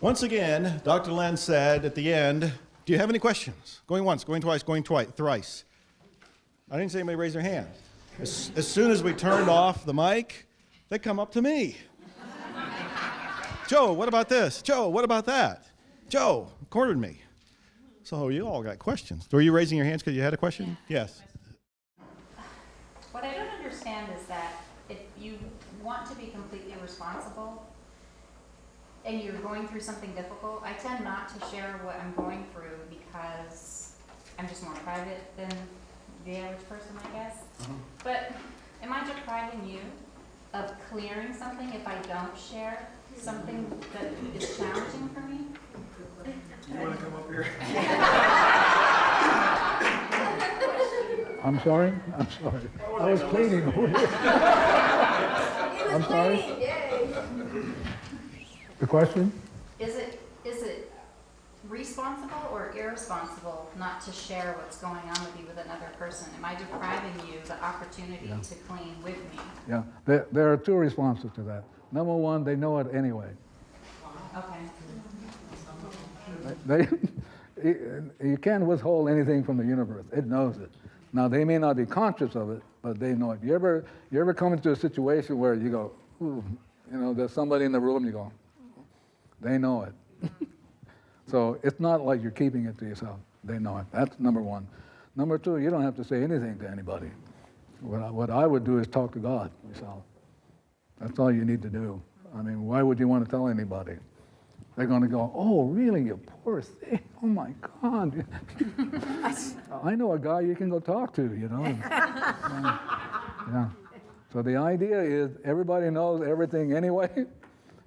Once again, Dr. Len said at the end, do you have any questions? Going once, going twice, going thrice. I didn't see anybody raise their hand. As soon as we turned off the mic, they come up to me. Joe, what about this? Joe, what about that? Joe cornered me. So you all got questions. Were you raising your hands because you had a question? Yeah. Yes. What I don't understand is that if you want to be completely responsible and you're going through something difficult, I tend not to share what I'm going through because I'm just more private than the average person, I guess. But am I depriving you of clearing something if I don't share something that is challenging for me? You want to come up here? I'm sorry? I was cleaning. I'm sorry? The question? Is it responsible or irresponsible not to share what's going on with you with another person? Am I depriving you the opportunity to clean with me? Yeah, there are two responses to that. Number one, they know it anyway. Okay. You can't withhold anything from the universe. It knows it. Now, they may not be conscious of it, but they know it. You ever come into a situation where you go, ooh, there's somebody in the room, you go, they know it. So it's not like you're keeping it to yourself. They know it. That's number one. Number two, you don't have to say anything to anybody. What I would do is talk to God yourself. That's all you need to do. I mean, why would you want to tell anybody? They're going to go, oh, really, you poor thing. Oh, my God. I know a guy you can go talk to, Yeah. So the idea is everybody knows everything anyway,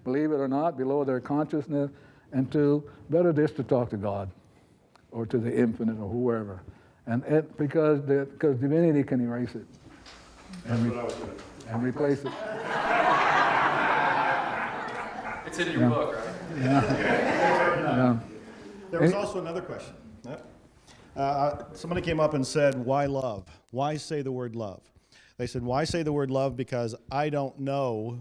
believe it or not, below their consciousness. And two, better just to talk to God or to the infinite or whoever. Because divinity can erase it and replace it. It's in your book, right? Yeah. There was also another question. Somebody came up and said, why love? Why say the word love? They said, why say the word love? Because I don't know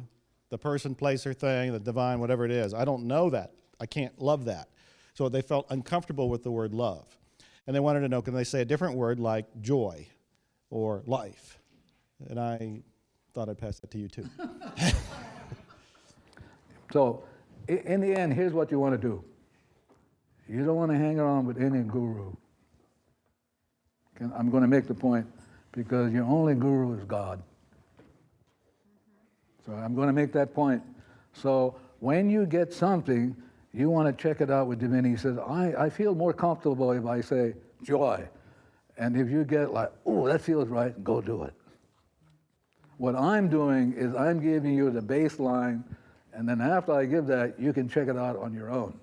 the person, place, or thing, the divine, whatever it is. I don't know that. I can't love that. So they felt uncomfortable with the word love. And they wanted to know, can they say a different word like joy or life? And I thought I'd pass that to you too. So, in the end, here's what you want to do. You don't want to hang around with any guru. I'm going to make the point because your only guru is God. So I'm going to make that point. So when you get something, you want to check it out with divinity. He says, I feel more comfortable if I say joy. And if you get like, oh, that feels right, go do it. What I'm doing is I'm giving you the baseline, and then after I give that, you can check it out on your own.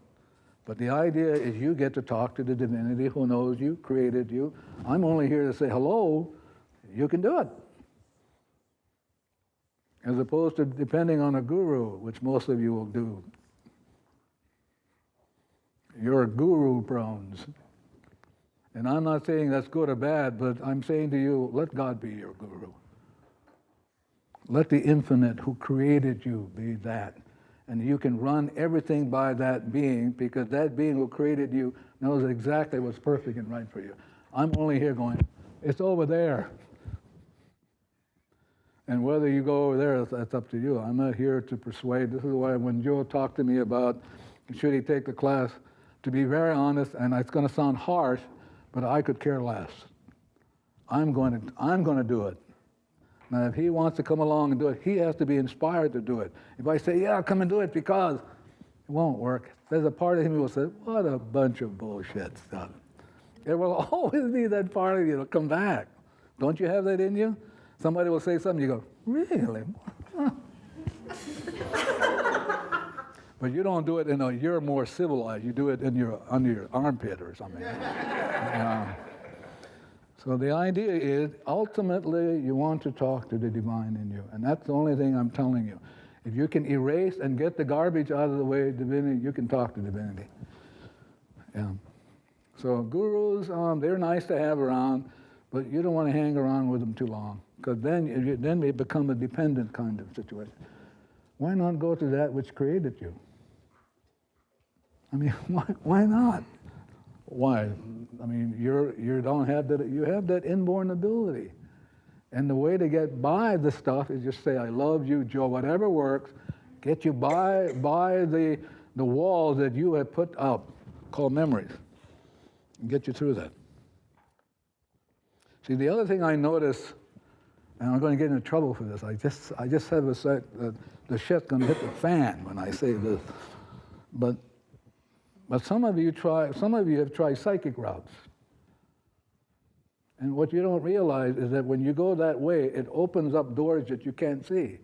But the idea is you get to talk to the divinity who knows you, created you. I'm only here to say hello. You can do it. As opposed to depending on a guru, which most of you will do. You're guru prone. And I'm not saying that's good or bad, but I'm saying to you, let God be your guru. Let the infinite who created you be that. And you can run everything by that being because that being who created you knows exactly what's perfect and right for you. I'm only here going, it's over there. And whether you go over there, that's up to you. I'm not here to persuade. This is why when Joe talked to me about should he take the class, to be very honest, and it's going to sound harsh, but I could care less. I'm going to do it. Now, if he wants to come along and do it, he has to be inspired to do it. If I say, yeah, come and do it because, it won't work. There's a part of him who will say, what a bunch of bullshit stuff. There will always be that part of you that'll come back. Don't you have that in you? Somebody will say something, you go, really? But you don't do it you're more civilized. You do it under your armpit or something. So the idea is, ultimately, you want to talk to the divine in you. And that's the only thing I'm telling you. If you can erase and get the garbage out of the way, divinity, you can talk to divinity. Yeah. So gurus, they're nice to have around, but you don't want to hang around with them too long, because then they become a dependent kind of situation. Why not go to that which created you? I mean, why not? Why? I mean, you don't have that. You have that inborn ability, and the way to get by the stuff is just say, "I love you, Joe." Whatever works, get you by the walls that you have put up, called memories, and get you through that. See, the other thing I notice, and I'm going to get into trouble for this. I just have a set that the shit's going to hit the fan when I say this, but some of you have tried psychic routes. And what you don't realize is that when you go that way, it opens up doors that you can't see.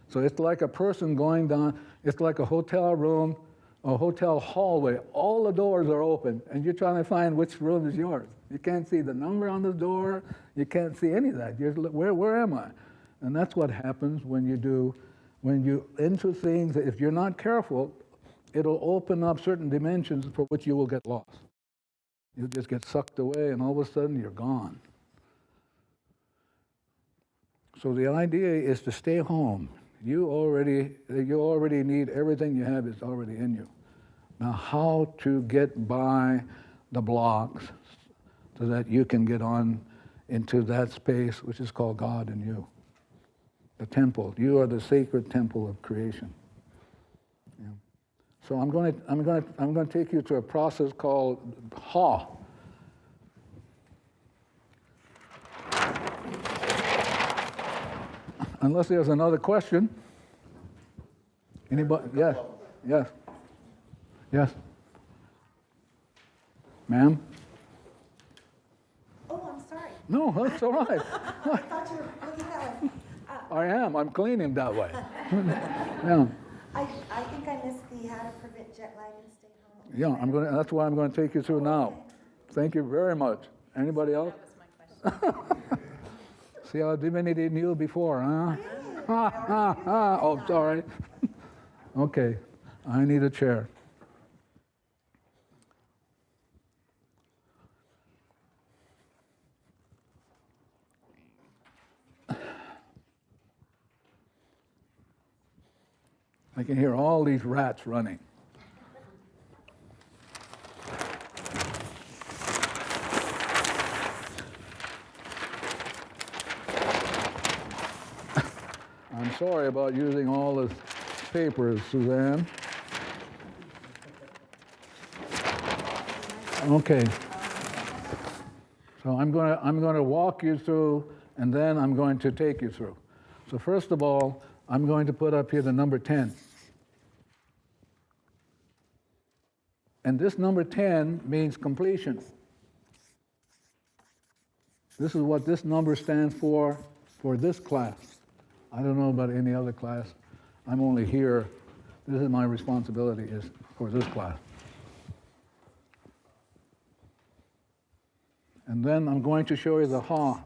So it's like a person going down, it's like a hotel room, a hotel hallway. All the doors are open, and you're trying to find which room is yours. You can't see the number on the door. You can't see any of that. Where am I? And that's what happens when you into things. If you're not careful, it'll open up certain dimensions for which you will get lost. You'll just get sucked away, and all of a sudden you're gone. So the idea is to stay home. You already need everything you have is already in you. Now, how to get by the blocks so that you can get on into that space which is called God in you, the temple. You are the sacred temple of creation. Yeah. So I'm going to take you to a process called Ha. Unless there's another question. Anybody? Yes. Yes. Yes. Ma'am? Oh, I'm sorry. No, that's all right. I thought you were looking that way. I am. I'm cleaning that way. Yeah. I think I missed the how to prevent jet lag and stay home. Yeah, that's what I'm going to take you through now. Thank you very much. Anybody else? That was my question. See how divinity knew before, huh? Oh, sorry. Okay, I need a chair. I can hear all these rats running. I'm sorry about using all this papers, Suzanne. Okay. So I'm going to walk you through, and then I'm going to take you through. So first of all, I'm going to put up here the number 10. And this number 10 means completion. This is what this number stands for this class. I don't know about any other class. I'm only here. This is my responsibility is for this class. And then I'm going to show you the Ha,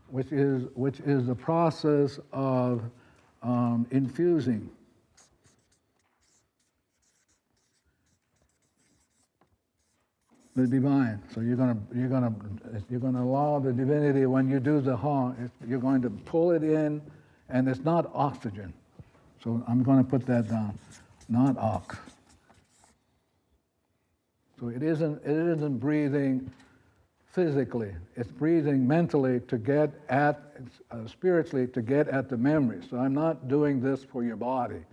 which is the process of infusing. The divine. So you're gonna allow the divinity when you do the Ha. You're going to pull it in, and it's not oxygen. So I'm going to put that down, not ox. So it isn't breathing physically. It's breathing mentally to get at spiritually to get at the memory. So I'm not doing this for your body.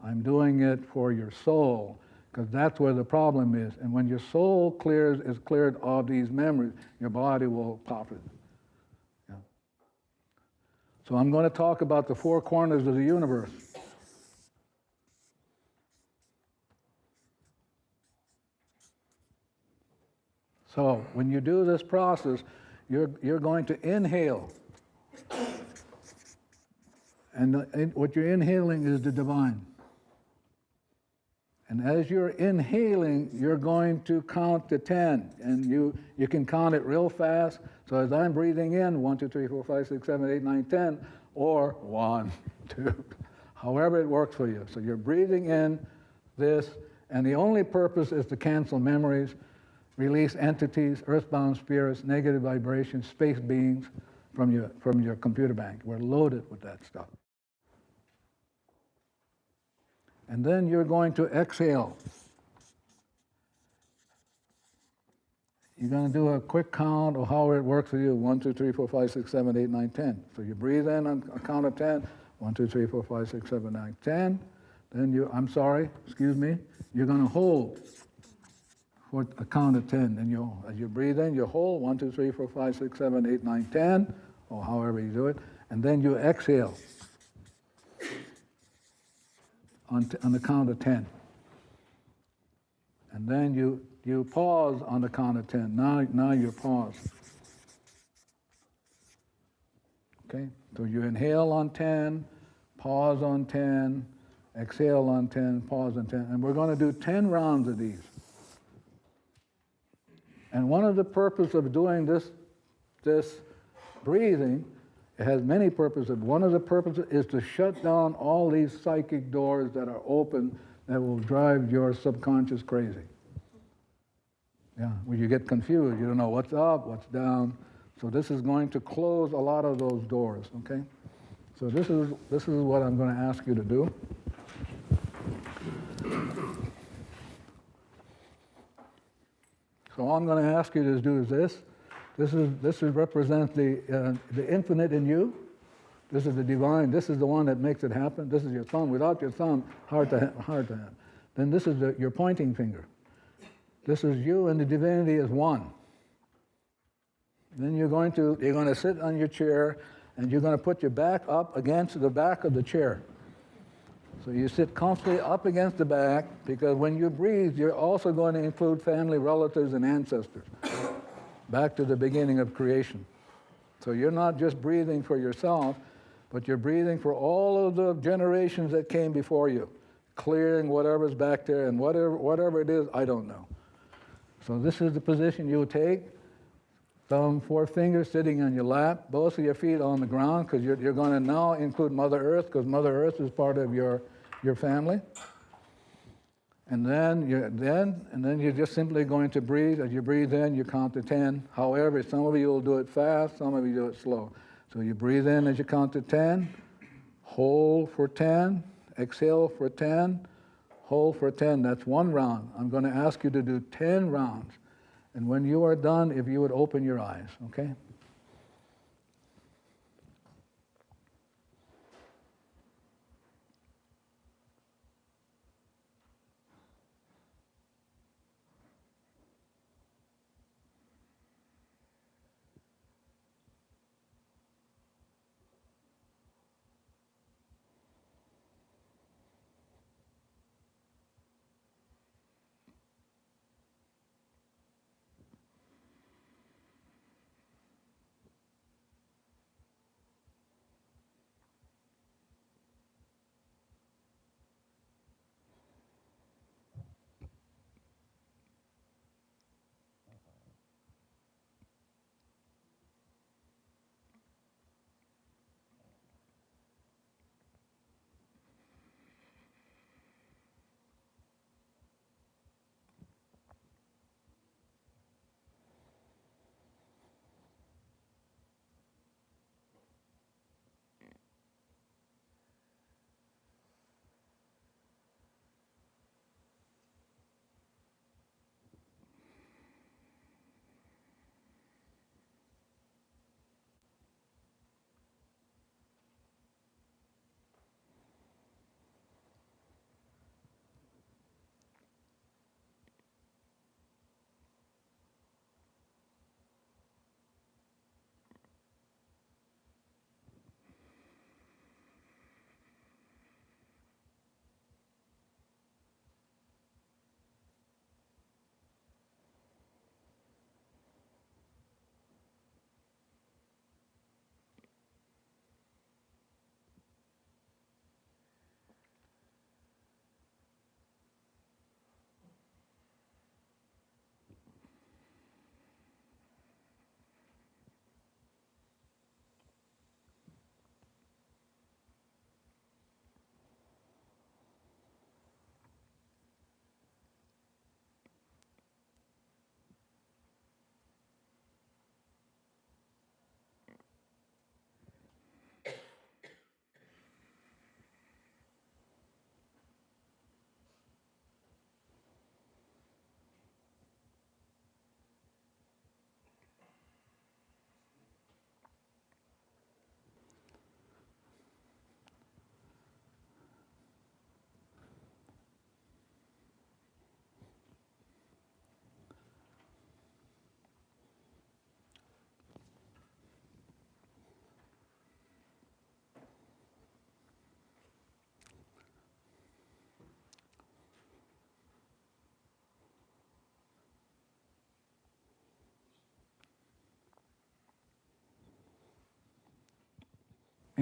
I'm doing it for your soul. Because that's where the problem is. And when your soul is cleared of these memories, your body will pop it. Yeah. So I'm going to talk about the four corners of the universe. So when you do this process, you're going to inhale. And what you're inhaling is the divine. And as you're inhaling, you're going to count to 10. And you can count it real fast. So as I'm breathing in, 1, 2, 3, 4, 5, 6, 7, 8, 9, 10, or 1, 2, however it works for you. So you're breathing in this, and the only purpose is to cancel memories, release entities, earthbound spirits, negative vibrations, space beings from your computer bank. We're loaded with that stuff. And then you're going to exhale. You're going to do a quick count of how it works for you. 1, 2, 3, 4, 5, 6, 7, 8, 9, 10. So you breathe in on a count of 10. 1, 2, 3, 4, 5, 6, 7, 8, 10. Then you're going to hold for a count of 10. And as you breathe in, you hold 1, 2, 3, 4, 5, 6, 7, 8, 9, 10, or however you do it. And then you exhale on the count of 10. And then you pause on the count of 10. Now you pause. Okay? So you inhale on 10, pause on 10, exhale on 10, pause on 10. And we're going to do 10 rounds of these. And one of the purposes of doing this breathing, it has many purposes. One of the purposes is to shut down all these psychic doors that are open that will drive your subconscious crazy. Yeah, when you get confused, you don't know what's up, what's down. So this is going to close a lot of those doors, okay? So this is what I'm going to ask you to do. So all I'm going to ask you to do is this. This represents the infinite in you. This is the divine. This is the one that makes it happen. This is your thumb. Without your thumb, hard to have. Then this is your pointing finger. This is you and the divinity as one. Then you're going to sit on your chair and you're going to put your back up against the back of the chair. So you sit comfortably up against the back, because when you breathe, you're also going to include family, relatives, and ancestors, back to the beginning of creation. So you're not just breathing for yourself, but you're breathing for all of the generations that came before you, clearing whatever's back there, and whatever it is, I don't know. So this is the position you take. Thumb, 4 fingers sitting on your lap, both of your feet on the ground, because you're going to now include Mother Earth, because Mother Earth is part of your family. And then you're just simply going to breathe. As you breathe in, you count to 10. However, some of you will do it fast, some of you do it slow. So you breathe in as you count to 10, hold for 10, exhale for 10, hold for 10. That's 1 round. I'm going to ask you to do 10 rounds. And when you are done, if you would open your eyes, okay?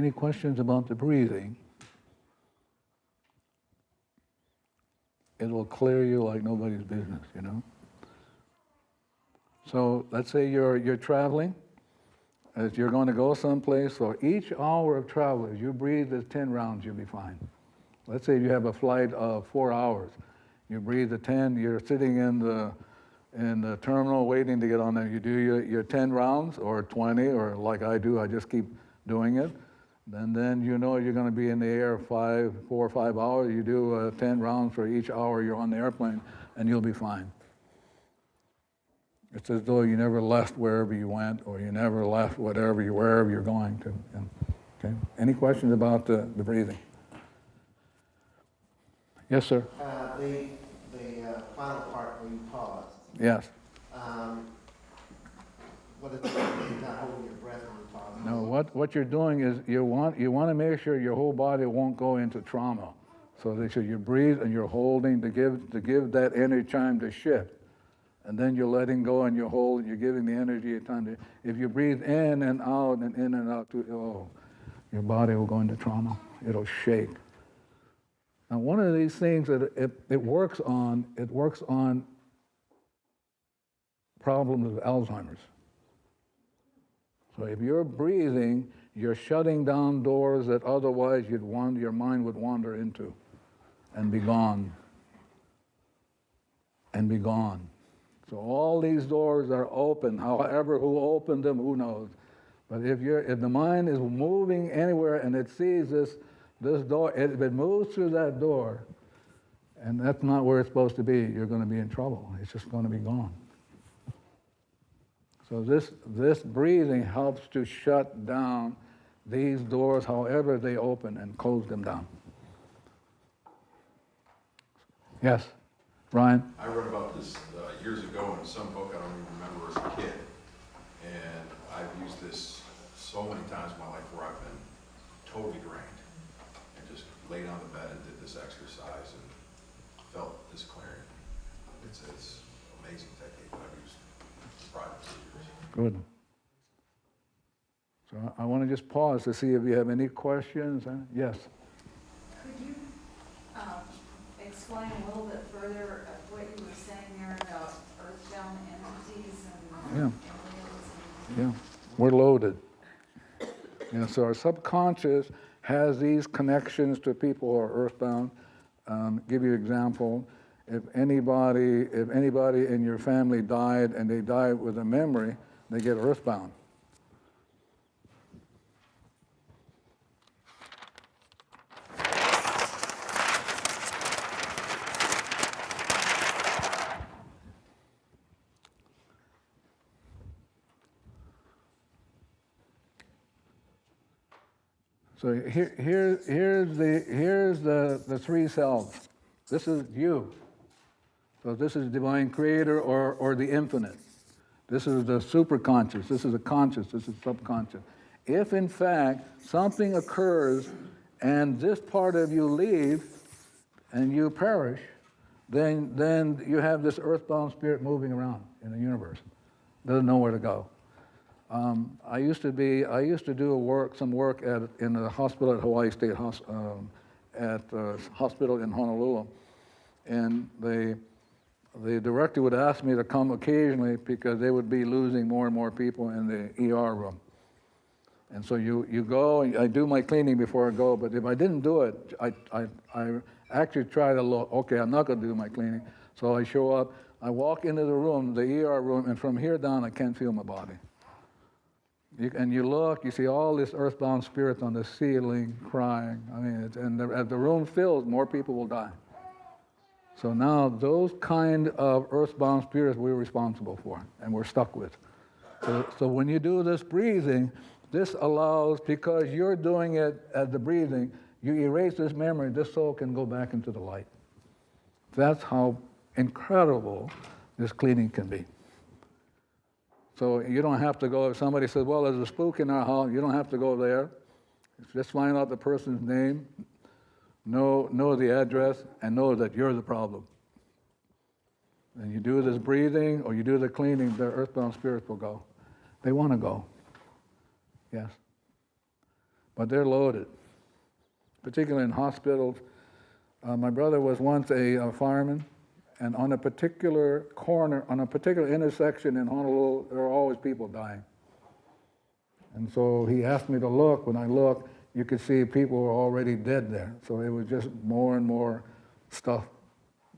Any questions about the breathing? It will clear you like nobody's business, you know? So let's say you're traveling, as you're going to go someplace, so each hour of travel, as you breathe as 10 rounds, you'll be fine. Let's say you have a flight of 4 hours. You breathe the 10, you're sitting in the terminal waiting to get on there. You do your 10 rounds or 20, or like I do, I just keep doing it. Then you know you're going to be in the air 4 or 5 hours. You do 10 rounds for each hour you're on the airplane, and you'll be fine. It's as though you never left wherever you went, or you never left wherever you're going to. Okay. Any questions about the breathing? Yes, sir. The final part where you pause. Yes. What is it? You're not holding your breath when you pause. No. What you're doing is you want to make sure your whole body won't go into trauma. So that you breathe and you're holding to give that energy time to shift. And then you're letting go and you're holding, you're giving the energy a time to, if you breathe in and out and in and out, your body will go into trauma. It'll shake. Now, one of these things that it works on problems of Alzheimer's. So if you're breathing, you're shutting down doors that otherwise your mind would wander into and be gone. And be gone. So all these doors are open. However, who opened them, who knows? But if the mind is moving anywhere and it sees this door, if it moves through that door, and that's not where it's supposed to be, you're going to be in trouble. It's just going to be gone. So this breathing helps to shut down these doors, however they open, and close them down. Yes, Brian? I read about this years ago in some book I don't even remember as a kid, and I've used this so many times in my life where I've been totally drained, and just laid on the bed and did this exercise and felt this clearing. It's an amazing technique that I've used privately for years. Good. So I want to just pause to see if you have any questions. Yes? Could you explain a little bit further of what you were saying there about earthbound entities and aliens? Yeah, we're loaded. So our subconscious has these connections to people who are earthbound. Give you an example. If anybody in your family died and they died with a memory, they get earthbound. So here's the three selves. This is you. So this is divine creator or the infinite. This is the superconscious. This is the conscious. This is subconscious. If in fact something occurs and this part of you leaves and you perish, then you have this earthbound spirit moving around in the universe. Doesn't know where to go. I used to do some work in a hospital at Hawaii State Hospital in Honolulu, and the director would ask me to come occasionally because they would be losing more and more people in the ER room. And so you go, and I do my cleaning before I go, but if I didn't do it, I actually try to look, okay, I'm not going to do my cleaning. So I show up, I walk into the room, the ER room, and from here down, I can't feel my body. And you look, you see all this earthbound spirits on the ceiling crying. I mean, as the room fills, more people will die. So now those kind of earthbound spirits we're responsible for, and we're stuck with. So when you do this breathing, this allows, because you're doing it as the breathing, you erase this memory, this soul can go back into the light. That's how incredible this cleaning can be. So you don't have to go, if somebody says, well, there's a spook in our house, you don't have to go there. Just find out the person's name, know the address, and know that you're the problem. And you do this breathing or you do the cleaning, the earthbound spirits will go. They want to go. Yes. but they're loaded, particularly in hospitals. My brother was once a fireman, and on a particular corner, on a particular intersection in Honolulu, there were always people dying. And so he asked me to look. When I looked, you could see people were already dead there. So it was just more and more stuff,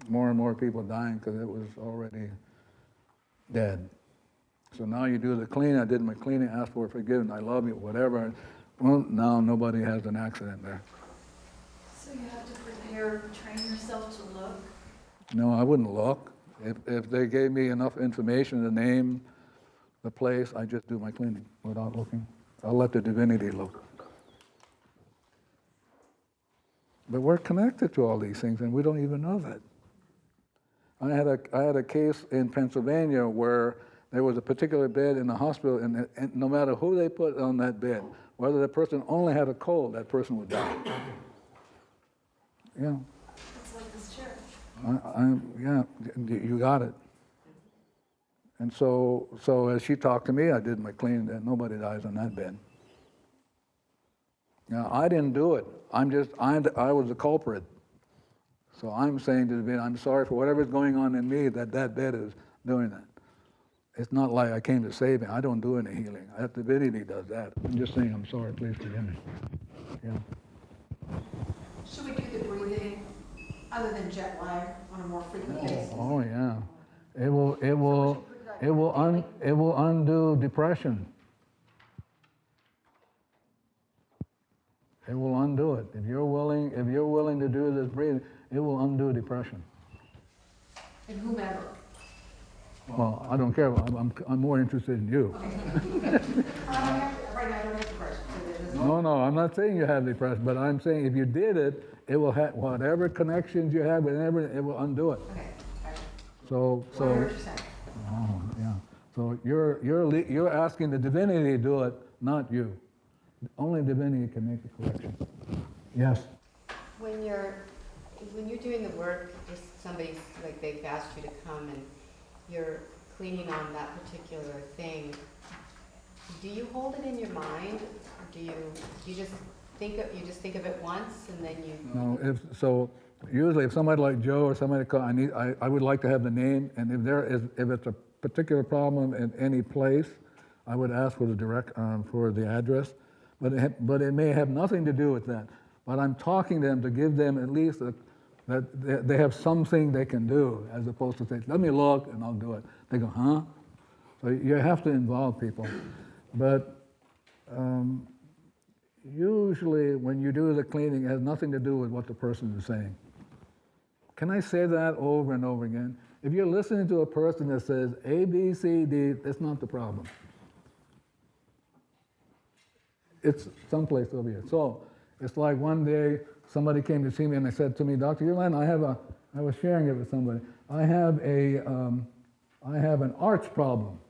more and more people dying because it was already dead. So now you do the cleaning. I did my cleaning, asked for forgiveness, I love you, whatever. Well, now nobody has an accident there. So you have to train yourself to look? No, I wouldn't look. If they gave me enough information, the name, the place, I just do my cleaning without looking. I'll let the divinity look. But we're connected to all these things, and we don't even know that. I had a case in Pennsylvania where there was a particular bed in the hospital, and no matter who they put on that bed, whether the person only had a cold, that person would die. Yeah. It's like this church. Yeah, you got it. And so as she talked to me, I did my cleaning, and nobody dies on that bed. Now, I didn't do it. I was the culprit. So I'm saying to the bed, I'm sorry for whatever's going on in me that bed is doing that. It's not like I came to save him. I don't do any healing. That divinity does that. I'm just saying, I'm sorry, please forgive me. Yeah. Should we do the breathing other than jet lag on a more frequent basis? Oh yeah. It will undo depression. It will undo it. If you're willing to do this breathing, it will undo depression. And whomever. Well, I don't care. I'm more interested in you. Right now, I don't have depression. No, I'm not saying you have depression, but I'm saying if you did it, it will have whatever connections you have with everything, it will undo it. Okay, gotcha. So. 100%. Oh yeah. So you're asking the divinity to do it, not you. Only divinity can make the correction. Yes. When you're doing the work, if somebody's like they've asked you to come and you're cleaning on that particular thing, do you hold it in your mind, or do you just think of it once and then you? No. Usually if somebody like Joe or somebody I would like to have the name, and if it's a particular problem in any place, I would ask for the address. But it may have nothing to do with that. But I'm talking to them to give them at least that they have something they can do, as opposed to say, let me look and I'll do it. They go, huh? So you have to involve people. But usually when you do the cleaning, it has nothing to do with what the person is saying. Can I say that over and over again? If you're listening to a person that says A, B, C, D, that's not the problem. It's someplace over here. So it's like one day somebody came to see me and they said to me, Dr. Ulan, I was sharing it with somebody. I have an arch problem.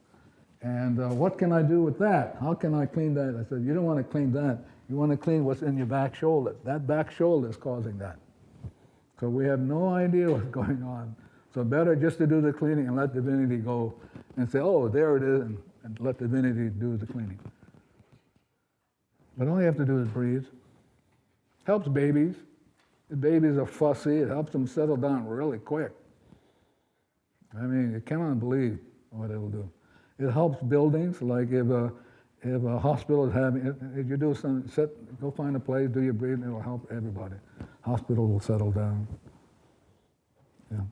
And what can I do with that? How can I clean that? I said, you don't want to clean that. You want to clean what's in your back shoulder. That back shoulder is causing that. So we have no idea what's going on. So better just to do the cleaning and let divinity go and say, oh, there it is, and let divinity do the cleaning. But all you have to do is breathe. Helps babies. If babies are fussy, it helps them settle down really quick. I mean, you cannot believe what it'll do. It helps buildings, like if a hospital is having, if you do go find a place, do your breathing, it will help everybody. Hospital will settle down. Yeah.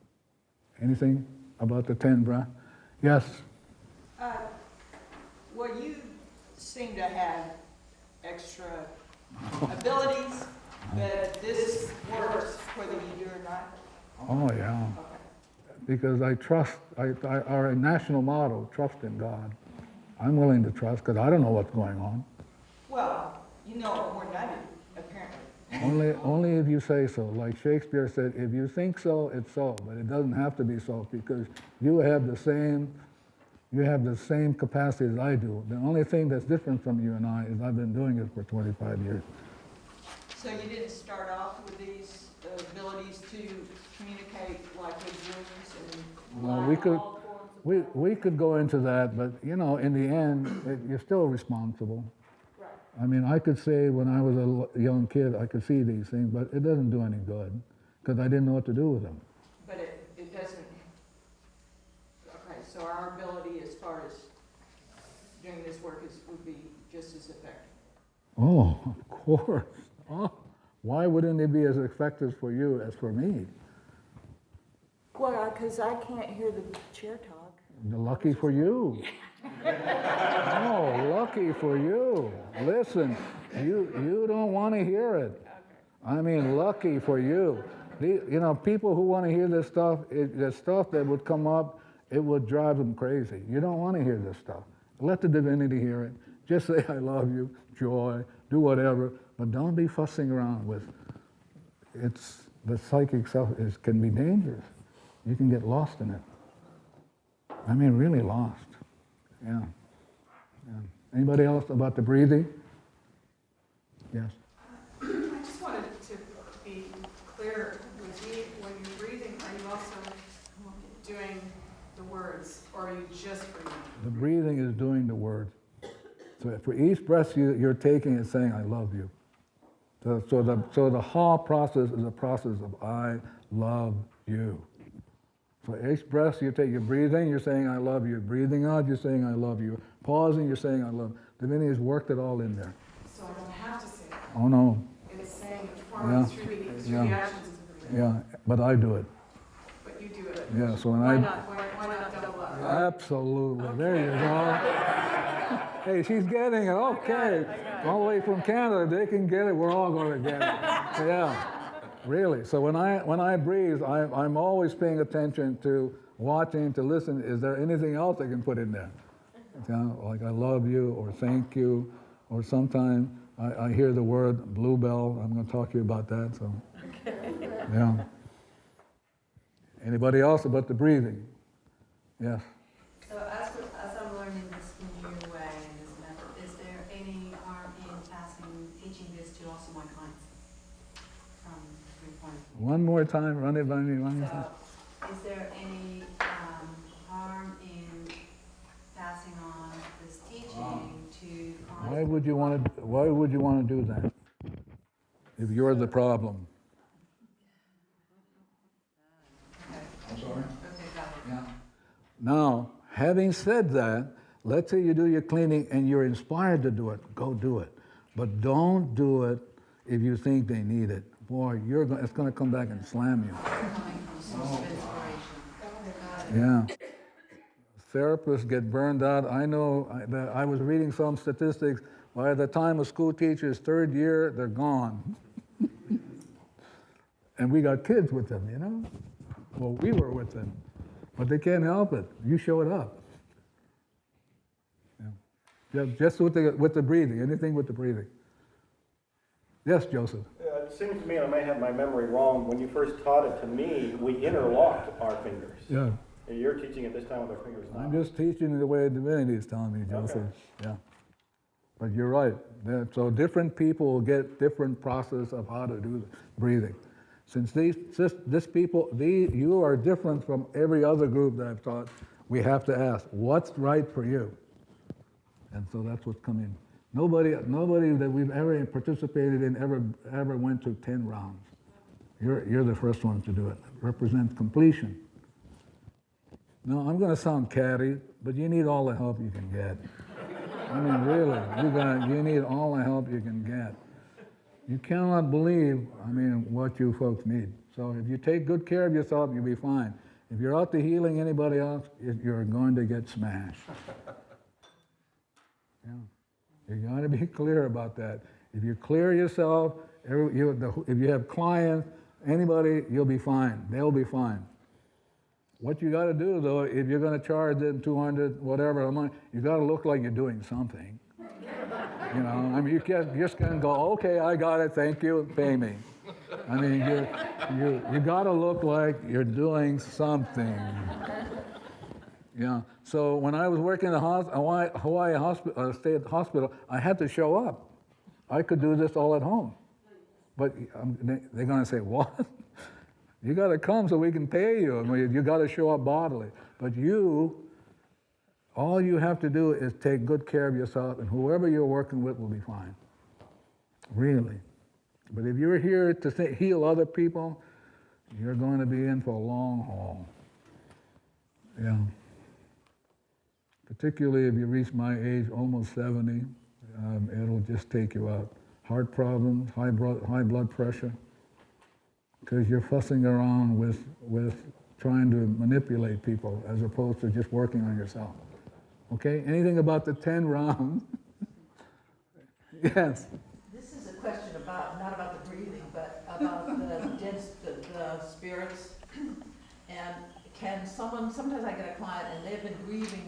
Anything about the 10 breath? Yes? Well, you seem to have extra abilities, but this works whether you do or not. Oh, yeah. Okay. Because I trust, our national motto, trust in God. I'm willing to trust because I don't know what's going on. Well, you know it more than I do, apparently. Only if you say so. Like Shakespeare said, if you think so, it's so. But it doesn't have to be so because you have the same capacity as I do. The only thing that's different from you and I is I've been doing it for 25 years. So you didn't start off with these abilities to communicate like with dreams and Well, all forms of we could go into that, but in the end, you're still responsible. Right. I mean, I could say when I was a young kid, I could see these things, but it doesn't do any good because I didn't know what to do with them. But it doesn't, okay, so our ability as far as doing this work would be just as effective. Oh, of course. Oh, why wouldn't it be as effective for you as for me? Well, because I can't hear the chair talk. Lucky for you. Oh, lucky for you. Listen, you don't want to hear it. I mean, lucky for you. You know, people who want to hear this stuff, the stuff that would come up, it would drive them crazy. You don't want to hear this stuff. Let the divinity hear it. Just say, I love you, joy, do whatever, but don't be fussing around with the psychic stuff can be dangerous. You can get lost in it. I mean, really lost. Yeah. Anybody else about the breathing? Yes. I just wanted to be clear with me, when you're breathing, are you also doing the words, or are you just breathing? The breathing is doing the words. So for each breath you're taking, it's saying, I love you. So the ha process is a process of I love you. So each breath you take, you're breathing, you're saying, I love you. Breathing out, you're saying, I love you. Pausing, you're saying, I love you. Divinity has worked it all in there. So I don't have to say it. Oh, no. It's saying it formally through the actions of the breathing. Yeah, but I do it. But you do it. Yeah, so when Why I... not? Why not double up? Absolutely. There you go. Hey, she's getting it. Okay. All the way from Canada, they can get it. We're all going to get it. Yeah. Really. So when I breathe, I'm always paying attention to watching, to listen. Is there anything else I can put in there? You know, like I love you or thank you, or sometimes I hear the word bluebell. I'm going to talk to you about that. So, yeah. Anybody else about the breathing? Yes. So as I'm learning this new way and this method, is there any harm in teaching this to also my clients from your point of view? One more time, run it by me one more time. So is there any harm in passing on this teaching to clients? Why would you want to do that if you're the problem? I'm sorry? Okay, got it. Yeah. Now, having said that, let's say you do your cleaning and you're inspired to do it, go do it. But don't do it if you think they need it. Boy, it's going to come back and slam you. Coming from source of inspiration. Yeah. Therapists get burned out. I know that I was reading some statistics. By the time a school teacher's third year, they're gone. And we got kids with them, you know? Well, we were with them. But they can't help it. You show it up. Yeah. Just with the breathing, anything with the breathing. Yes, Joseph. It seems to me, I may have my memory wrong, when you first taught it to me, we interlocked our fingers. Yeah. And you're teaching it this time with our fingers now. I'm just teaching the way divinity is telling me, Joseph. Okay. Yeah. But you're right. So different people will get different process of how to do the breathing. Since you are different from every other group that I've taught, we have to ask, what's right for you? And so that's what's coming. Nobody that we've ever participated in ever went to 10 rounds. You're the first one to do it. Represent completion. No, I'm going to sound catty, but you need all the help you can get. I mean, really, you need all the help you can get. You cannot believe, what you folks need. So if you take good care of yourself, you'll be fine. If you're out to healing anybody else, you're going to get smashed. Yeah. You got to be clear about that. If you clear yourself, if you have clients, anybody, you'll be fine. They'll be fine. What you got to do, though, if you're going to charge them 200, whatever a month, you got to look like you're doing something. You know, you can't just kind of go, okay, I got it, thank you, pay me. You got to look like you're doing something. Yeah. So when I was working in the Hawaii State Hospital, I had to show up. I could do this all at home. But they're going to say, what? You got to come so we can pay you. You got to show up bodily. But you All you have to do is take good care of yourself, and whoever you're working with will be fine. Really. But if you're here to heal other people, you're going to be in for a long haul. Yeah. Particularly if you reach my age, almost 70, it'll just take you out. Heart problems, high blood pressure, because you're fussing around with trying to manipulate people as opposed to just working on yourself. Okay? Anything about the 10 rounds? Yes. This is a question about, not about the breathing, but about the spirits. And can someone, sometimes I get a client and they've been grieving,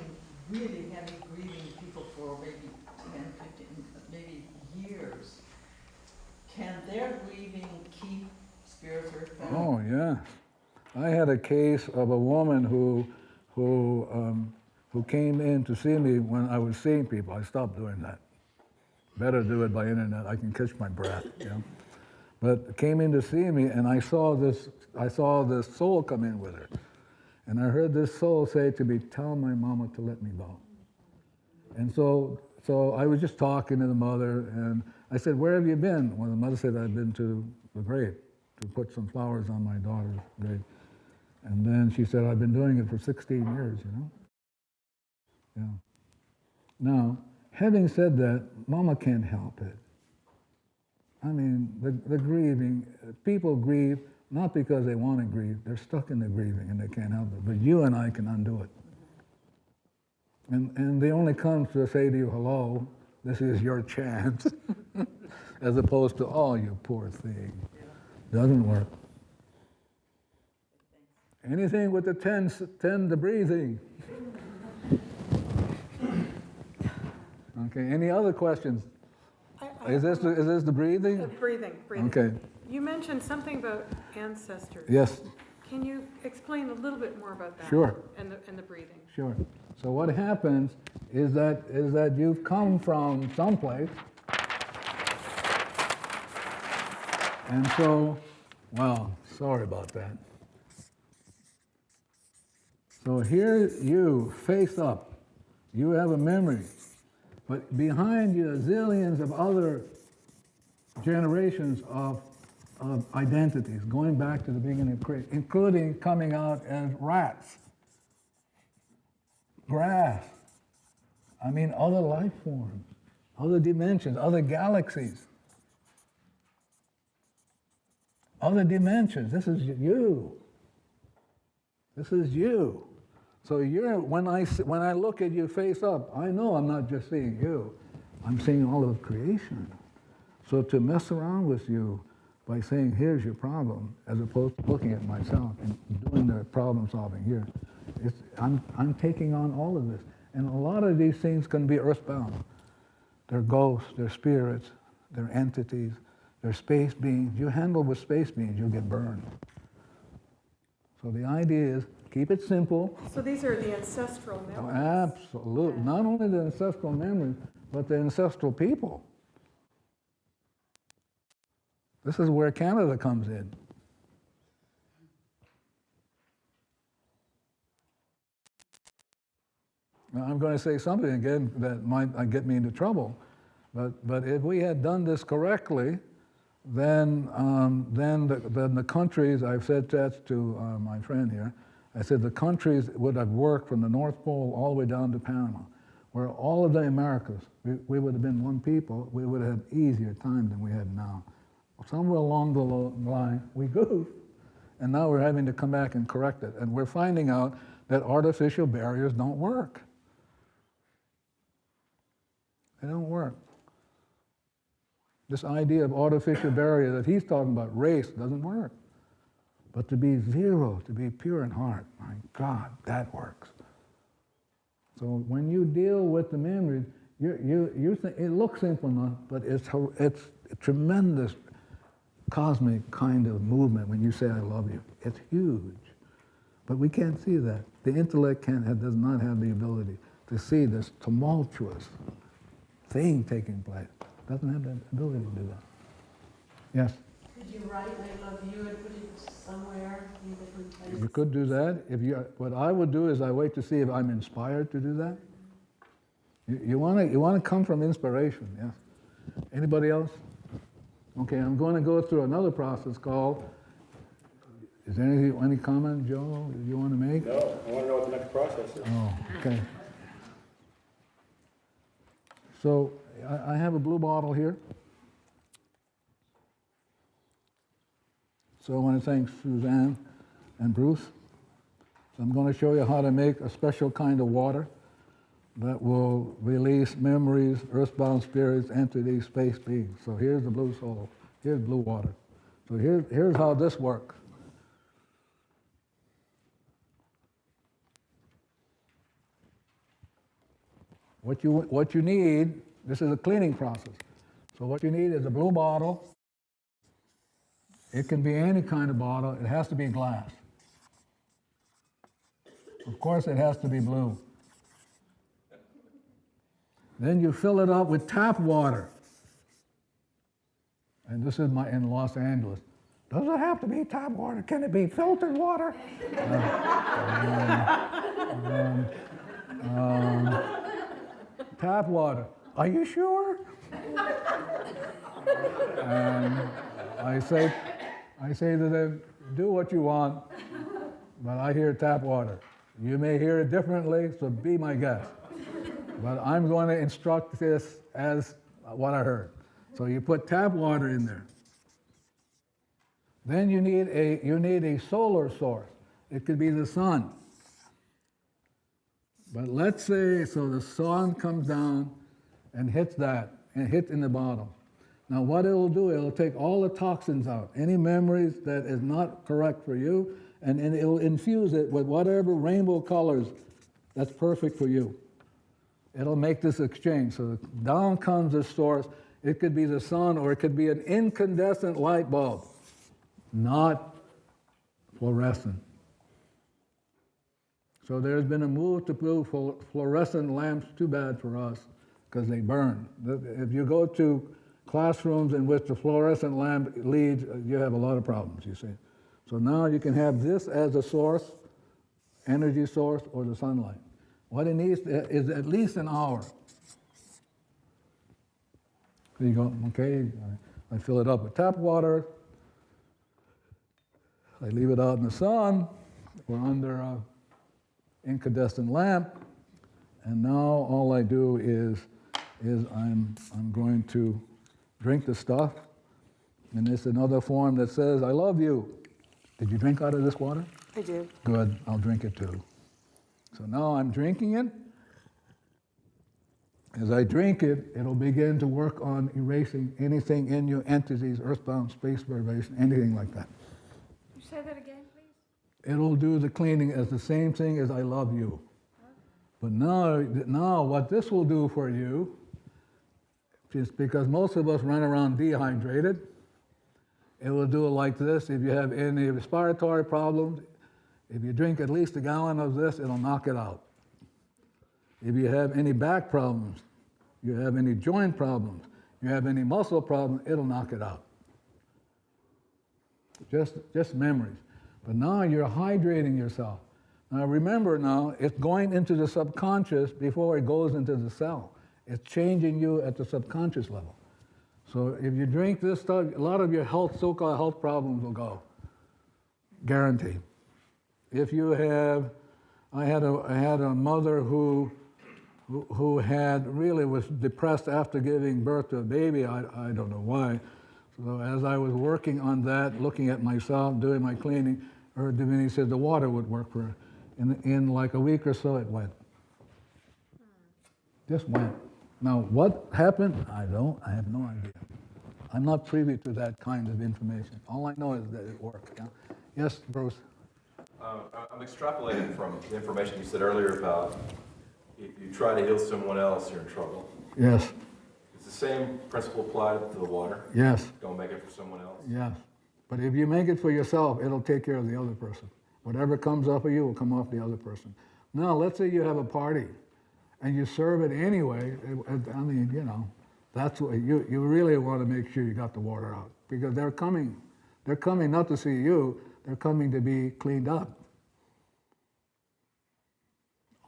really heavy grieving people for maybe 10, 15, maybe years. Can their grieving keep spirits or family? Oh, yeah. I had a case of a woman who came in to see me when I was seeing people. I stopped doing that. Better do it by internet. I can catch my breath, you know. But came in to see me, and I saw this soul come in with her. And I heard this soul say to me, "Tell my mama to let me go." And so I was just talking to the mother, and I said, "Where have you been?" Well, the mother said, "I've been to the grave to put some flowers on my daughter's grave." And then she said, "I've been doing it for 16 years, you know." Yeah. Now, having said that, Mama can't help it. I mean, the grieving, people grieve not because they want to grieve, they're stuck in the grieving and they can't help it. But you and I can undo it. And they only come to say to you, "Hello, this is your chance," as opposed to, "Oh, you poor thing." Doesn't work. Anything with the 10 the breathing. Okay, any other questions? Is this the breathing? Breathing. Okay, You mentioned something about ancestors. yes, Can you explain a little bit more about that? Sure. And the breathing. sure. So what happens is that you've come from someplace, and so, well, sorry about that. So here you, face up, you have a memory, but behind you are zillions of other generations of identities going back to the beginning of creation, including coming out as rats, grass, I mean other life forms, other dimensions, other galaxies, other dimensions. This is you. This is you. So when I look at you face up, I know I'm not just seeing you, I'm seeing all of creation. So to mess around with you by saying, "Here's your problem," as opposed to looking at myself and doing the problem solving here, I'm taking on all of this. And a lot of these things can be earthbound. They're ghosts, they're spirits, they're entities, they're space beings. You handle with space beings, you'll get burned. So the idea is, keep it simple. So these are the ancestral memories. Absolutely. Not only the ancestral memories, but the ancestral people. This is where Canada comes in. Now, I'm going to say something again that might get me into trouble, but if we had done this correctly, then the countries, I've said that to my friend here, I said the countries would have worked from the North Pole all the way down to Panama, where all of the Americas, we would have been one people, we would have had easier time than we had now. Somewhere along the line, we goofed, and now we're having to come back and correct it. And we're finding out that artificial barriers don't work. They don't work. This idea of artificial barrier that he's talking about, race, doesn't work. But to be zero, to be pure in heart, my God, that works. So when you deal with the memories, you think it looks simple enough, but it's a tremendous cosmic kind of movement when you say "I love you." It's huge, but we can't see that. The intellect does not have the ability to see this tumultuous thing taking place. Doesn't have that ability to do that. Yes. Could you write "I love you" and put it somewhere in different places? You could do that. What I would do is I wait to see if I'm inspired to do that. You want to come from inspiration, yes. Anybody else? Okay, I'm going to go through another process called, is there any comment, Joe, you want to make? No, I want to know what the next process is. Oh, okay. So I have a blue bottle here. So I want to thank Suzanne and Bruce. So I'm going to show you how to make a special kind of water that will release memories, earthbound spirits, entities, space beings. So here's the blue soul. Here's blue water. So here's how this works. What you need, this is a cleaning process. So what you need is a blue bottle. It can be any kind of bottle. It has to be glass. Of course, it has to be blue. Then you fill it up with tap water. And this is in Los Angeles. Does it have to be tap water? Can it be filtered water? Tap water. Are you sure? And I say to them, do what you want, but I hear tap water. You may hear it differently, so be my guest. But I'm going to instruct this as what I heard. So you put tap water in there. Then you need a solar source. It could be the sun. But let's say, so the sun comes down and hits that, and hits in the bottom. Now what it'll do, it'll take all the toxins out, any memories that is not correct for you, and it'll infuse it with whatever rainbow colors that's perfect for you. It'll make this exchange. So down comes the source. It could be the sun, or it could be an incandescent light bulb, not fluorescent. So there's been a move to put fluorescent lamps, too bad for us, because they burn. If you go to classrooms in which the fluorescent lamp leads, you have a lot of problems, you see. So now you can have this as a source, energy source, or the sunlight. What it needs is at least an hour. There you go, okay, I fill it up with tap water. I leave it out in the sun or under an incandescent lamp. And now all I do is I'm going to drink the stuff. And it's another form that says, I love you. Did you drink out of this water? I do. Good, I'll drink it too. So now I'm drinking it. As I drink it, it'll begin to work on erasing anything in you, entities, earthbound, space vibration, anything like that. You say that again, please? It'll do the cleaning as the same thing as I love you. But now what this will do for you, just because most of us run around dehydrated, it will do it like this. If you have any respiratory problems, if you drink at least a gallon of this, it'll knock it out. If you have any back problems, you have any joint problems, you have any muscle problems, it'll knock it out. Just memories. But now you're hydrating yourself. Now remember now, it's going into the subconscious before it goes into the cell. It's changing you at the subconscious level. So if you drink this stuff, a lot of your so-called health problems will go. Guaranteed. If you have, I had a mother who had really was depressed after giving birth to a baby. I don't know why. So as I was working on that, looking at myself, doing my cleaning, her divinity said the water would work for her. In like a week or so, it went. Just went. Now, what happened? I have no idea. I'm not privy to that kind of information. All I know is that it worked. Yeah? Yes, Bruce? I'm extrapolating from the information you said earlier about if you try to heal someone else, you're in trouble. Yes. Is the same principle applied to the water? Yes. Don't make it for someone else? Yes. But if you make it for yourself, it'll take care of the other person. Whatever comes off of you will come off the other person. Now, let's say you have a party and you serve it anyway. I mean, you know, that's what you really want to make sure you got the water out, because they're coming not to see you, they're coming to be cleaned up.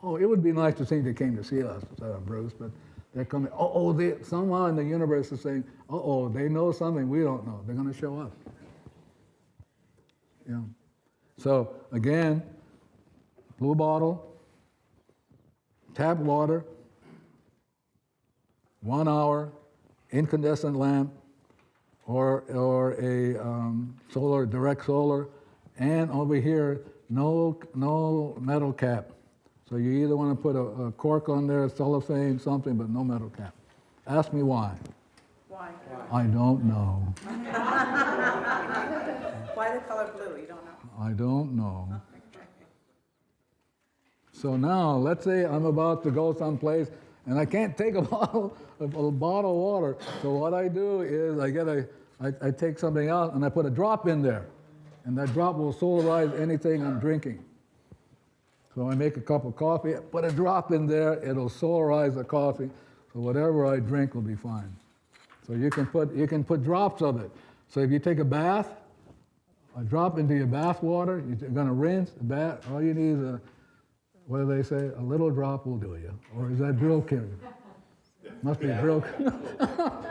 Oh, it would be nice to think they came to see us, Bruce, but they're coming. They somehow in the universe is saying, they know something we don't know. They're going to show up. Yeah. So again, blue bottle, tap water, 1 hour, incandescent lamp, or a direct solar, and over here, no metal cap. So you either want to put a cork on there, cellophane, something, but no metal cap. Ask me why. Why? I don't know. Why the color blue? You don't know? I don't know. So now, let's say I'm about to go someplace and I can't take a bottle of water. So what I do is I take something out and I put a drop in there, and that drop will solarize anything I'm drinking. So I make a cup of coffee, put a drop in there, it'll solarize the coffee, so whatever I drink will be fine. So you can put drops of it. So if you take a bath, a drop into your bath water, you're going to rinse the bath. All you need is what do they say? A little drop will do you. Or is that drill kid? Must be drill.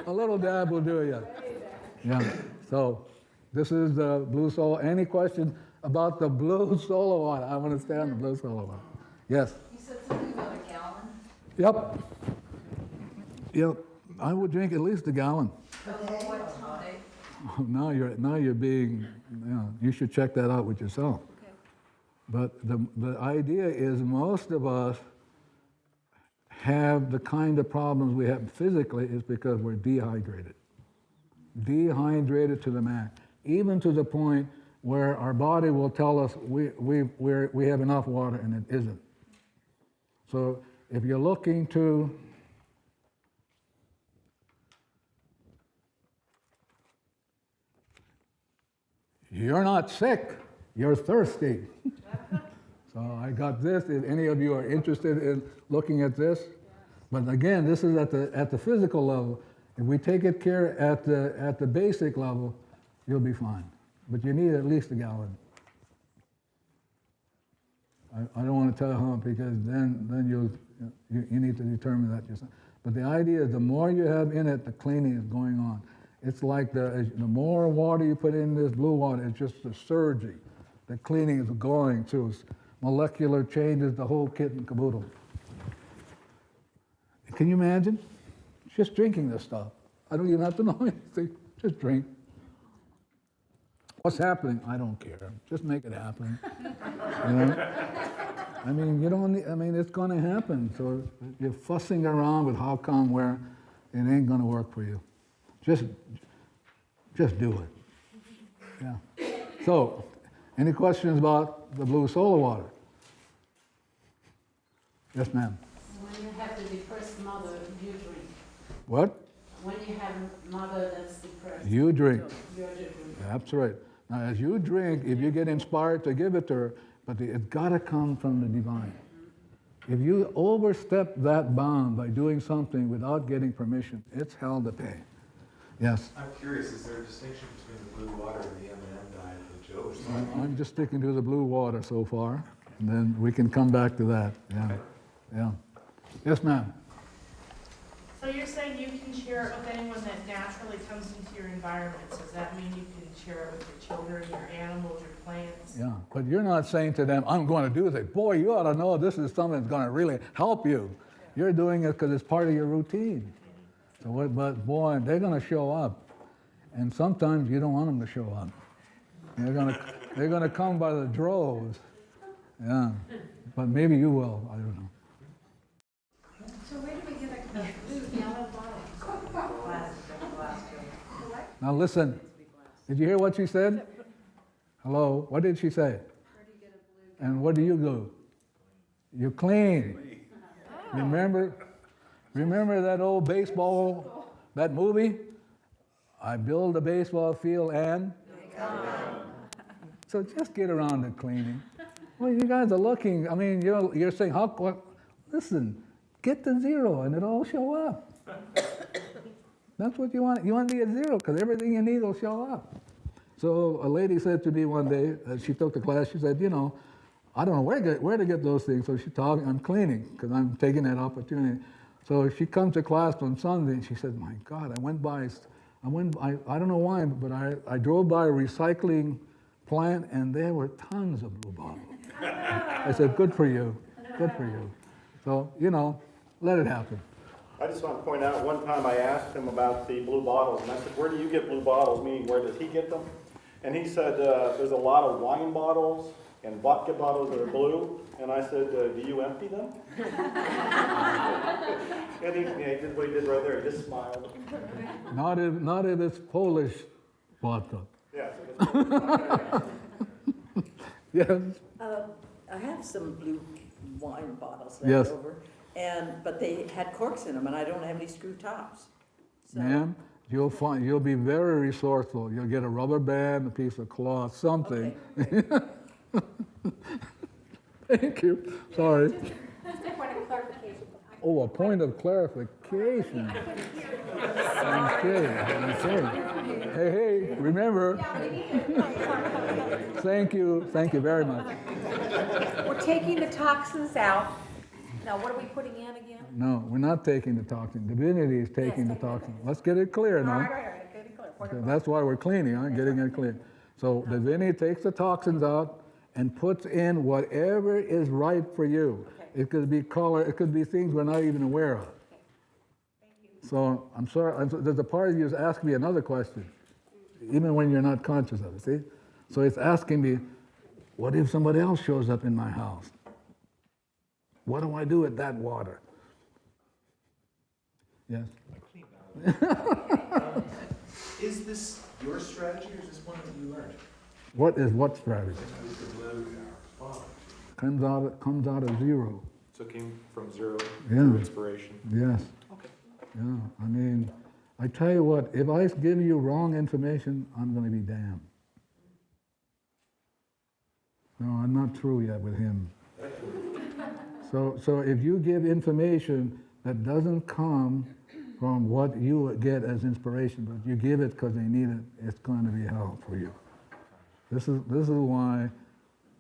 A little dab will do you. Yeah. So this is the blue solar. Any questions about the blue solar water? I want to stay on the blue solar water. Yes. You said something about a gallon? Yep. I would drink at least a gallon. What time? Now you're being, you should check that out with yourself. Okay. But the idea is most of us have the kind of problems we have physically is because we're dehydrated. Dehydrated to the max. Even to the point where our body will tell us we have enough water and it isn't. So if you're looking to you're not sick, you're thirsty. So I got this, if any of you are interested in looking at this. But again, this is at the physical level. If we take it care at the basic level, you'll be fine. But you need at least a gallon. I don't want to tell you how, because then you need to determine that yourself. But the idea is the more you have in it, the cleaning is going on. It's like the more water you put in this blue water, it's just the surging. The cleaning is going through. Molecular changes, the whole kit and caboodle. Can you imagine? Just drinking this stuff. I don't even have to know anything. Just drink. What's happening? I don't care. Just make it happen. You know? I mean, you don't need, it's going to happen. So you're fussing around with how come, where, it ain't going to work for you. Just do it. Yeah. So, any questions about the blue solar water? Yes, ma'am. When you have the depressed mother, you drink. What? When you have a mother that's depressed, You drink. you're different. That's right. Now, as you drink, if you get inspired to give it to her, but it's got to come from the divine. If you overstep that bound by doing something without getting permission, it's hell to pay. Yes? I'm curious, is there a distinction between the blue water and the M&M diet that Joe was talking about? I'm just sticking to the blue water so far, and then we can come back to that. Yeah. Okay. Yeah. Yes, ma'am. So you're saying you can share it with anyone that naturally comes into your environment. Does that mean you can share it with your children, your animals, your plants? Yeah, but you're not saying to them, I'm going to do this. Boy, you ought to know this is something that's going to really help you. You're doing it because it's part of your routine. So, but boy, they're going to show up. And sometimes you don't want them to show up. They're going to come by the droves. Yeah, but maybe you will. I don't know. So where do we get a blue yellow bottle? Now listen, did you hear what she said? Hello, what did she say? And what do? You clean. Remember that old baseball, that movie? I build a baseball field and? So just get around to cleaning. Well, you guys are looking, you're saying, listen, get to zero and it'll all show up. That's what you want. You want to be at zero because everything you need will show up. So a lady said to me one day, she took the class, she said, I don't know where to get those things. So she told me, I'm cleaning because I'm taking that opportunity. So she comes to class on Sunday and she said, my God, I don't know why, but I drove by a recycling plant and there were tons of blue bottles. I said, good for you, good for you. So, let it happen. I just want to point out, one time I asked him about the blue bottles, and I said, where do you get blue bottles? Meaning, where does he get them? And he said, there's a lot of wine bottles and vodka bottles that are blue. And I said, do you empty them? And he did what he did right there. He just smiled. Not if it's Polish vodka. Yes. Yes. I have some blue wine bottles Yes. left over, but they had corks in them, and I don't have any screw tops. So, Ma'am, you'll be very resourceful. You'll get a rubber band, a piece of cloth, something. Okay. Thank you. Sorry. Just a point of clarification. Oh, a point of clarification. Okay. Hey, remember. Thank you very much. We're taking the toxins out. Now, what are we putting in again? No, we're not taking the toxin. Divinity is taking the toxin. Let's get it clear now. All right, get it clear. Okay, that's why we're cleaning, huh? Getting it clear. So Divinity takes the toxins out and puts in whatever is right for you. Okay. It could be color, it could be things we're not even aware of. Okay. Thank you. So I'm sorry, there's a part of you is asking me another question, even when you're not conscious of it, see? So it's asking me, what if somebody else shows up in my house? What do I do with that water? Yes? Is this your strategy or is this one that you learned? What strategy? Comes Comes out of zero. So it came from zero Yeah. to inspiration. Yes. Okay. Yeah, I mean, I tell you what, if I give you wrong information, I'm going to be damned. No, I'm not through yet with him. So if you give information that doesn't come from what you get as inspiration, but you give it because they need it, it's going to be hell for you. This is why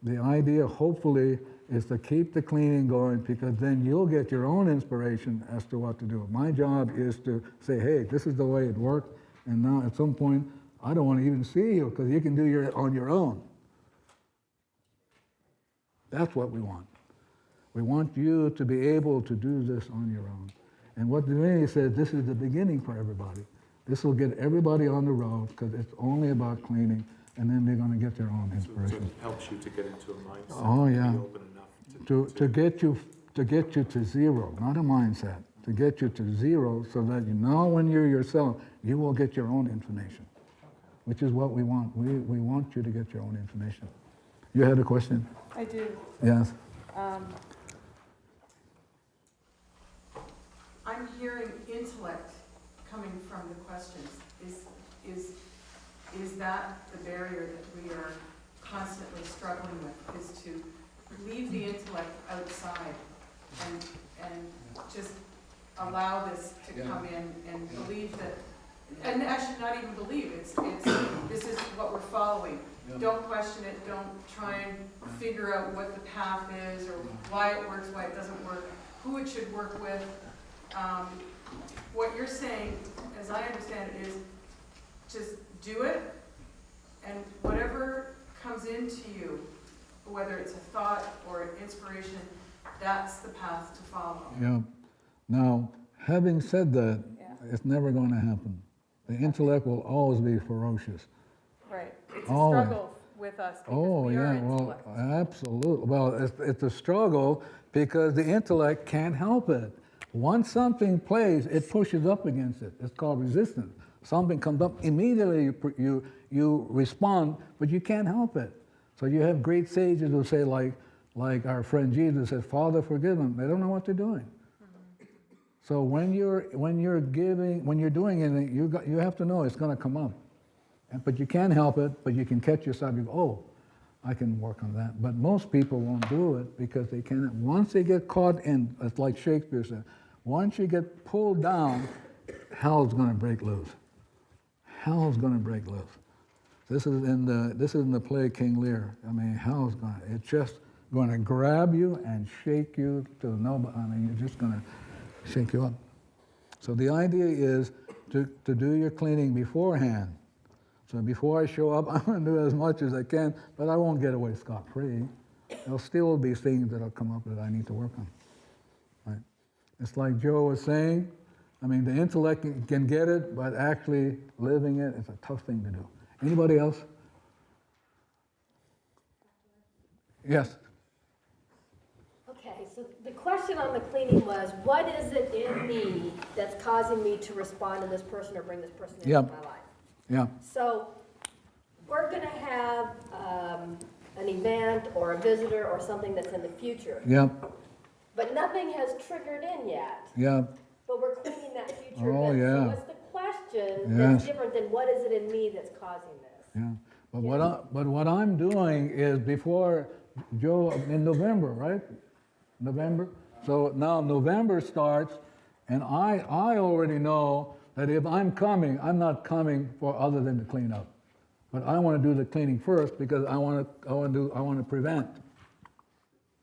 the idea, hopefully, is to keep the cleaning going, because then you'll get your own inspiration as to what to do. My job is to say, hey, this is the way it worked, and now at some point, I don't want to even see you, because you can do it on your own. That's what we want. We want you to be able to do this on your own. And what Divinity says, this is the beginning for everybody. This will get everybody on the road, because it's only about cleaning, and then they're going to get their own So inspiration. it helps you to get into a mindset. Oh, yeah. Be open enough To get you to zero, not a mindset, to get you to zero, so that you know when you're yourself, you will get your own information, which is what we want. We want you to get your own information. You had a question? I do. Yes. I'm hearing intellect coming from the questions. Is that the barrier that we are constantly struggling with, is to leave the intellect outside and just allow this to come in and believe that, and actually not even believe, it's this is what we're following. Don't question it, don't try and figure out what the path is or why it works, why it doesn't work, who it should work with. What you're saying, as I understand it, is just do it, and whatever comes into you, whether it's a thought or an inspiration, that's the path to follow. Yeah. Now, having said that, it's never going to happen. The intellect will always be ferocious. Right. It's a Always. struggle with us because Oh, we are yeah, well, intellect. absolutely. Well, it's a struggle because the intellect can't help it. Once something plays, it pushes up against it. It's called resistance. Something comes up, immediately you respond, but you can't help it. So you have great sages who say, like our friend Jesus said, Father, forgive them. They don't know what they're doing. So when you're doing anything, you have to know it's going to come up. But you can't help it, but you can catch yourself, you go, oh, I can work on that. But most people won't do it because they can't. Once they get caught in, it's like Shakespeare said, once you get pulled down, hell's going to break loose. Hell's going to break loose. This is in the play King Lear. I mean, hell's going. It's just going to grab you and shake you to no, I mean, you're just going to shake you up. So the idea is to do your cleaning beforehand. So before I show up, I'm going to do as much as I can, but I won't get away scot-free. There'll still be things that'll come up that I need to work on. Right? It's like Joe was saying, I mean, the intellect can get it, but actually living it is a tough thing to do. Anybody else? Yes? Okay, so the question on the cleaning was, what is it in me that's causing me to respond to this person or bring this person into Yep. my life? Yeah. So we're going to have an event or a visitor or something that's in the future, Yeah. but nothing has triggered in yet. Yeah. But we're cleaning that future Oh, event. yeah. So what's the question Yes. that's different than what is it in me that's causing this? Yeah. But what I'm doing is before Joe in November, right? November. So now November starts, and I already know that if I'm coming, I'm not coming for other than to clean up. But I want to do the cleaning first because I want to prevent.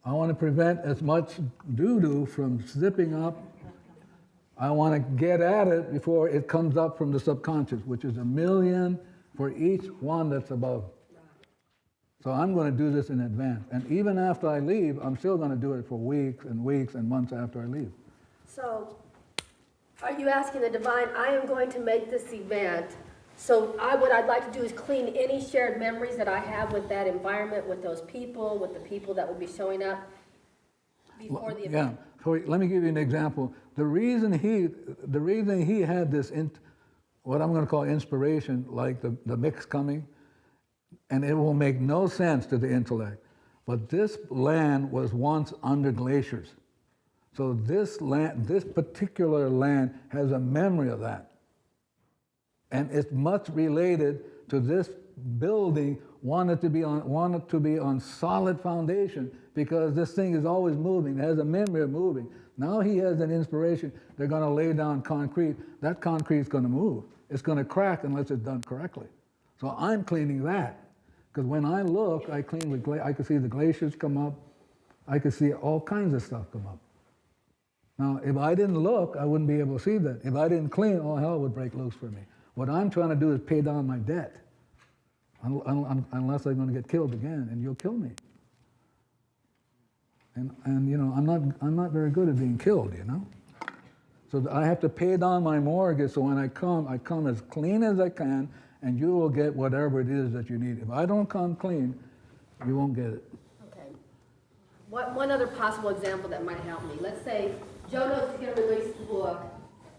I want to prevent as much doo-doo from zipping up. I want to get at it before it comes up from the subconscious, which is 1,000,000 for each one that's above. So I'm going to do this in advance. And even after I leave, I'm still going to do it for weeks and weeks and months after I leave. So are you asking the divine, I am going to make this event, so what I'd like to do is clean any shared memories that I have with that environment, with those people, with the people that will be showing up before the event? Yeah. So let me give you an example. The reason he had this, what I'm going to call inspiration, like the mix coming, and it will make no sense to the intellect, but this land was once under glaciers. So this particular land has a memory of that. And it's much related to this building wanted to be on solid foundation because this thing is always moving. It has a memory of moving. Now he has an inspiration. They're going to lay down concrete. That concrete is going to move. It's going to crack unless it's done correctly. So I'm cleaning that. Because when I look, I clean with I can see the glaciers come up. I can see all kinds of stuff come up. Now, if I didn't look, I wouldn't be able to see that. If I didn't clean, all hell would break loose for me. What I'm trying to do is pay down my debt. Unless I'm going to get killed again, and you'll kill me. And you know, I'm not very good at being killed, you know. So I have to pay down my mortgage. So when I come as clean as I can, and you will get whatever it is that you need. If I don't come clean, you won't get it. Okay. One other possible example that might help me. Let's say Joe knows he's going to release the book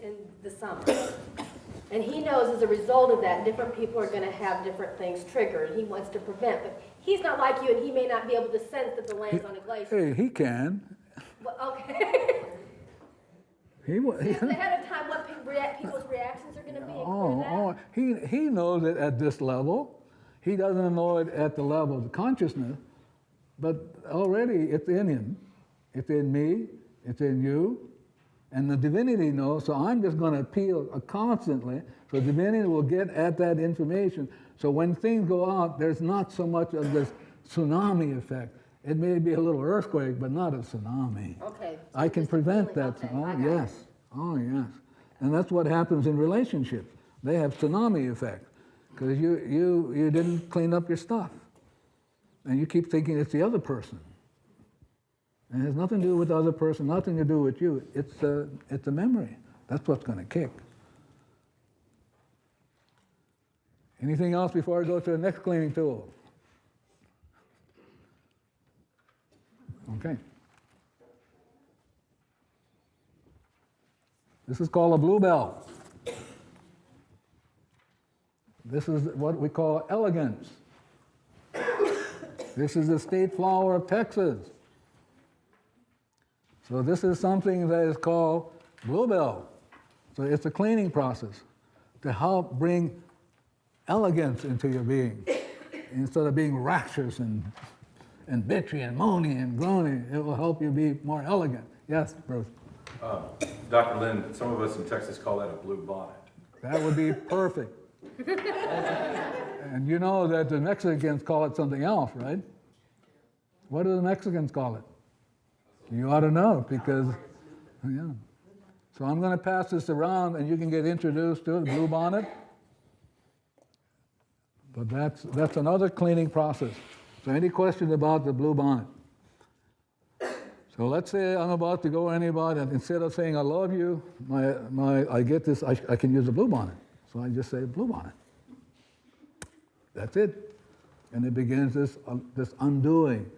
in the summer. And he knows as a result of that, different people are going to have different things triggered. He wants to prevent. But he's not like you, and he may not be able to sense that the land's on a glacier. Hey, he can. Well, okay. He ahead of time what people's reactions are going to be. He knows it at this level. He doesn't know it at the level of the consciousness, but already it's in him. It's in me. It's in you. And the divinity knows, so I'm just going to appeal constantly, so divinity will get at that information. So when things go out, there's not so much of this tsunami effect. It may be a little earthquake, but not a tsunami. Okay. So I can prevent that. Okay, Oh, yes. Oh, yes. And that's what happens in relationships. They have tsunami effect because you didn't clean up your stuff. And you keep thinking it's the other person. And it has nothing to do with the other person, nothing to do with you. It's a memory. That's what's going to kick. Anything else before I go to the next cleaning tool? Okay. This is called a bluebell. This is what we call elegance. This is the state flower of Texas. So this is something that is called bluebell. So it's a cleaning process to help bring elegance into your being. Instead of being rapturous and bitchy and moany and groany, it will help you be more elegant. Yes, Bruce? Dr. Lin, some of us in Texas call that a blue bonnet. That would be perfect. And you know that the Mexicans call it something else, right? What do the Mexicans call it? You ought to know because, yeah. So I'm going to pass this around and you can get introduced to it, blue bonnet. But that's another cleaning process. So any questions about the blue bonnet? So let's say I'm about to go anybody, and instead of saying I love you, I get this, I can use a blue bonnet. So I just say blue bonnet. That's it. And it begins this undoing,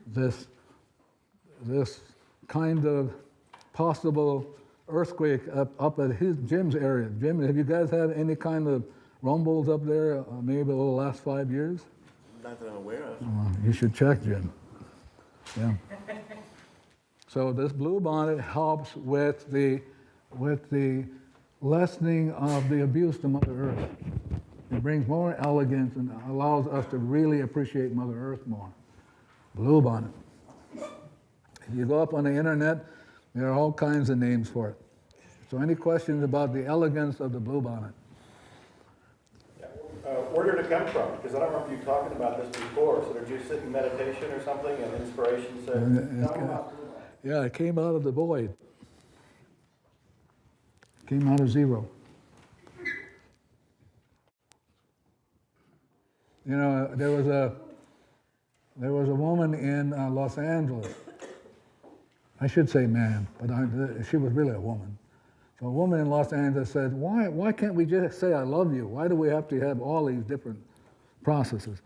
this kind of possible earthquake up at Jim's area. Jim, have you guys had any kind of rumbles up there, maybe over the last 5 years? Not that I'm aware of. You should check, Jim. Yeah. So this blue bonnet helps with the lessening of the abuse to Mother Earth. It brings more elegance and allows us to really appreciate Mother Earth more. Blue bonnet. If you go up on the internet, there are all kinds of names for it. So any questions about the elegance of the blue bonnet? Where did it come from? Because I don't remember you talking about this before. So did you sit in meditation or something and inspiration said, "Tell me about blue bonnet"? Yeah, it came out of the void. It came out of zero. You know, there was a woman in Los Angeles. I should say man, but she was really a woman. So a woman in Los Angeles said, why can't we just say I love you? Why do we have to have all these different processes?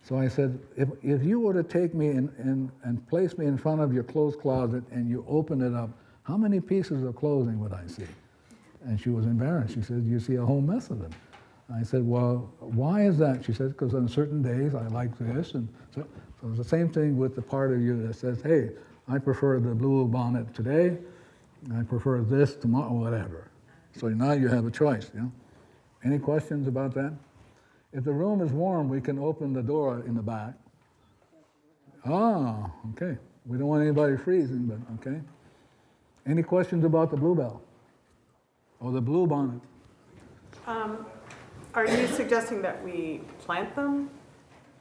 So I said, if you were to take me and place me in front of your clothes closet and you open it up, how many pieces of clothing would I see? And she was embarrassed. She said, you see a whole mess of them. I said, well, why is that? She said, because on certain days I like this. And so it's the same thing with the part of you that says, hey, I prefer the blue bonnet today. I prefer this tomorrow, whatever. So now you have a choice. You know? Any questions about that? If the room is warm, we can open the door in the back. Ah, okay. We don't want anybody freezing, but okay. Any questions about the bluebell or the blue bonnet? Are you suggesting that we plant them,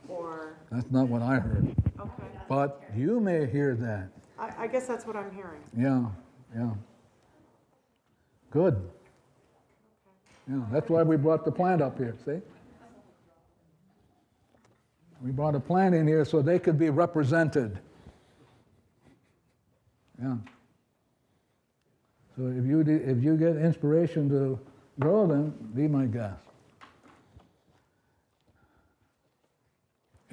or? That's not what I heard. Okay. But you may hear that. I guess that's what I'm hearing. Yeah, yeah. Good. Yeah, that's why we brought the plant up here, see? We brought a plant in here so they could be represented. Yeah. So if you get inspiration to grow them, be my guest.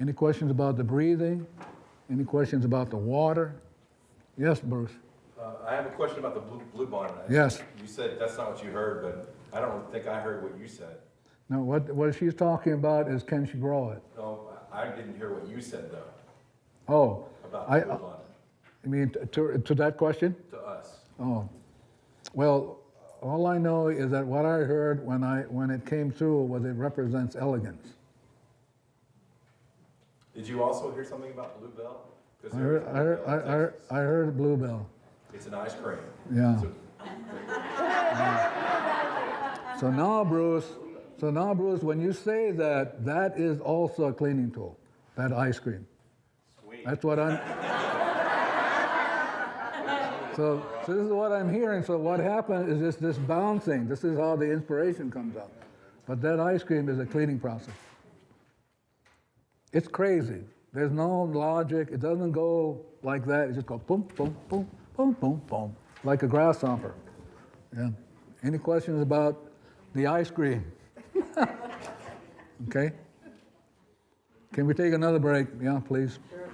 Any questions about the breathing? Any questions about the water? Yes, Bruce. I have a question about the blue bonnet. Yes. You said that's not what you heard, but I don't think I heard what you said. No, what she's talking about is can she grow it? No, I didn't hear what you said though. Oh. About the blue bonnet. You mean to that question? To us. Oh. Well, all I know is that what I heard when it came through was it represents elegance. Did you also hear something about bluebell? I heard bluebell. It's an ice cream. Yeah. So now, Bruce, when you say that, that is also a cleaning tool, that ice cream. Sweet. That's what I'm... So this is what I'm hearing. So what happened is this bouncing. This is how the inspiration comes out. But that ice cream is a cleaning process. It's crazy. There's no logic. It doesn't go like that. It just goes boom, boom, boom, boom, boom, boom, like a grasshopper. Yeah. Any questions about the ice cream? Okay. Can we take another break? Yeah, please. Sure.